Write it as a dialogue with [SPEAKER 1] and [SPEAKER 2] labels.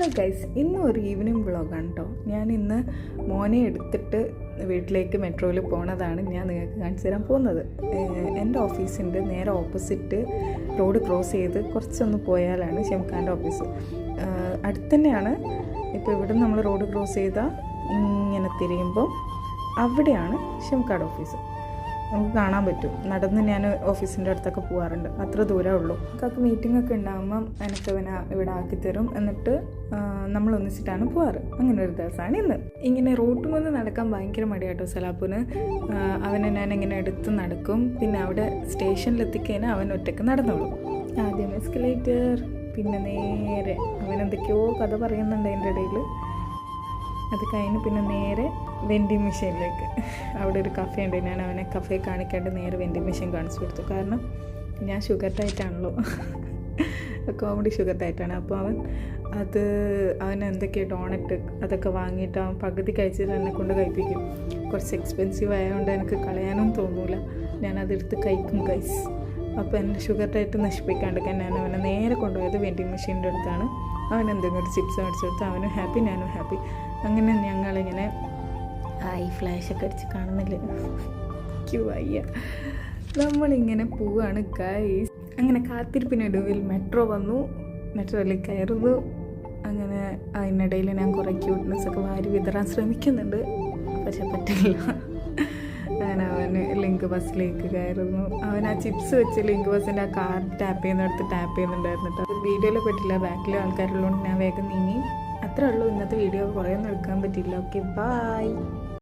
[SPEAKER 1] Hello guys, ഇന്ന് ഒരു evening വ്ളോഗാണ് കേട്ടോ. ഞാൻ ഇന്ന് മോനെ എടുത്തിട്ട് വീട്ടിലേക്ക് മെട്രോയിൽ പോണതാണ് ഞാൻ നിങ്ങൾക്ക് കാണിച്ചു തരാൻ പോകുന്നത്. എൻ്റെ ഓഫീസിൻ്റെ നേരെ ഓപ്പോസിറ്റ് റോഡ് ക്രോസ് ചെയ്ത് കുറച്ചൊന്ന് പോയാലാണ് ഷംഖാൻ്റെ ഓഫീസ്. അടുത്ത് തന്നെയാണ്. ഇപ്പോൾ ഇവിടെ നമ്മൾ റോഡ് ക്രോസ് ചെയ്താൽ ഇങ്ങനെ തിരിയുമ്പോൾ അവിടെയാണ് ഷംഖാൻ്റെ ഓഫീസ്. നമുക്ക് കാണാൻ പറ്റും. നടന്ന് ഞാൻ ഓഫീസിൻ്റെ അടുത്തൊക്കെ പോകാറുണ്ട്. അത്ര ദൂരമേ ഉള്ളൂ. നമുക്ക് മീറ്റിംഗ് ഒക്കെ ഉണ്ടാകുമ്പം എനിക്കവനെ ഇവിടെ ആക്കിത്തരും. എന്നിട്ട് നമ്മൾ ഒന്നിച്ചിട്ടാണ് പോകാറ്. അങ്ങനെ ഒരു ദിവസമാണ് ഇന്ന്. ഇങ്ങനെ റോഡ് മുതൽ നടക്കാൻ ഭയങ്കര മടിയാട്ടോ സലാപ്പുന്. അവനെ ഞാൻ ഇങ്ങനെ എടുത്ത് നടക്കും. പിന്നെ അവിടെ സ്റ്റേഷനിലെത്തിക്കഴിഞ്ഞാൽ അവൻ ഒറ്റയ്ക്ക് നടന്നോളും. ആദ്യം എസ്കലേറ്റർ, പിന്നെ നേരെ അവനെന്തൊക്കെയോ കഥ പറയുന്നുണ്ട് അതിൻ്റെ ഇടയിൽ. അത് കഴിഞ്ഞ് പിന്നെ നേരെ വെൻഡിങ് മെഷീനിലേക്ക്. അവിടെ ഒരു കഫേ ഉണ്ട്. ഞാൻ അവനെ കഫേ കാണിക്കാണ്ട് നേരെ വെൻഡിങ് മെഷീൻ കാണിച്ചു കൊടുത്തു. കാരണം ഞാൻ ഷുഗർ ഡയറ്റാണല്ലോ, കോമഡി ഷുഗർ ഡയറ്റാണ്. അപ്പോൾ അവൻ എന്തൊക്കെയാണ് ഡോണറ്റ് അതൊക്കെ വാങ്ങിയിട്ട് അവൻ പകുതി കഴിച്ചിട്ട് എന്നെ കൊണ്ട് കഴിപ്പിക്കും. കുറച്ച് എക്സ്പെൻസീവ് ആയതുകൊണ്ട് എനിക്ക് കളയാനും തോന്നില്ല. ഞാനതെടുത്ത് കഴിക്കും ഗൈസ്. അപ്പോൾ എൻ്റെ ഷുഗർ ഡയറ്റ് നശിപ്പിക്കാണ്ടിരിക്കാൻ ഞാൻ അവനെ നേരെ കൊണ്ടുപോയത് വെൻഡിങ് മെഷീൻ്റെ അടുത്താണ്. അവൻ എന്തെങ്കിലും ചിപ്സ് മേടിച്ചു കൊടുത്ത് അവനും ഹാപ്പി, ഞാനും ഹാപ്പി. അങ്ങനെ ഞങ്ങളിങ്ങനെ ഈ ഫ്ലാഷൊക്കെ അടിച്ച് കാണുന്നില്ല, വയ്യ. നമ്മളിങ്ങനെ പോവാണ് ഗൈസ്. അങ്ങനെ കാത്തിരിപ്പിനൊടുവിൽ മെട്രോ വന്നു. മെട്രോയിൽ കയറുന്നു. അങ്ങനെ അതിനിടയിൽ ഞാൻ കുറേ ക്യൂട്ട്നെസ്സൊക്കെ വാരി വിതറാൻ ശ്രമിക്കുന്നുണ്ട്, പക്ഷെ പറ്റില്ല. അങ്ങനെ അവന് ലിങ്ക് ബസ്സിലേക്ക് കയറുന്നു. അവൻ ആ ചിപ്സ് വെച്ച് ലിങ്ക് ബസ്സിൻ്റെ ആ കാർഡ് ടാപ്പ് ചെയ്യുന്നുണ്ടായിരുന്നു കേട്ടോ. വീഡിയോയിൽ പറ്റില്ല, ബാക്കിലെ ആൾക്കാരുള്ളതുകൊണ്ട് ഞാൻ വേഗം നീങ്ങി. അത്രേ ഉള്ളൂ ഇന്നത്തെ വീഡിയോ. കുറേ ഒന്നും എടുക്കാൻ പറ്റില്ല. Okay, by.